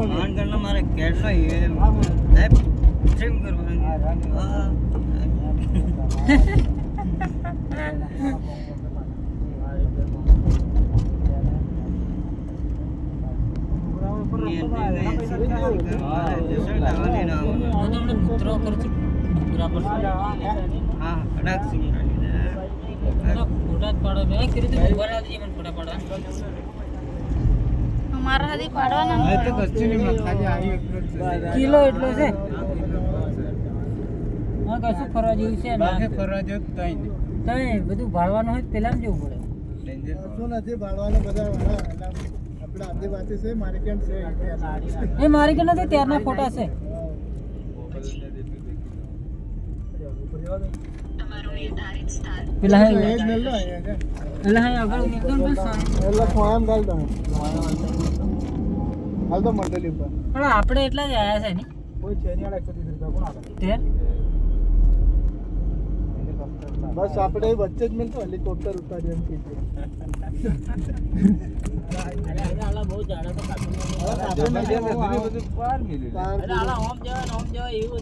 માન કરના મારે કેટલો એ ટ્રીમ કરવાનું અમારા હાથી પાડવાના તો કચ્છી ની ખાલી આવી કિલો એટલો છે હા કશું ફરવા જેવું છે બાકી ફરવા જેવું તઈ તઈ બધું ભાળવાનું હોય પેલા જવું પડે ડેન્જર શું નથી ભાડવાનું બધા આપણા આદિવાસી છે માર્કેટ છે એ મારી કે નથી ત્યારના ફોટા છે પેલા હે એટલે હે આગળ એકદમ બસ એટલે ખોયામ ગાલ તમે હાલ તો મંડળી પર પણ આપણે એટલા જ આયા છે ને કોઈ છે નહીં 130 રૂપિયા કોણ આવે તે બસ આપણે વચ્ચે જ મિલતો હેલિકોપ્ટર ઉતારી એમ કીધું આલા બહુ જાડા તો કાઢો બધું પાર મિલ્યું આલા હોમ જવાય એવું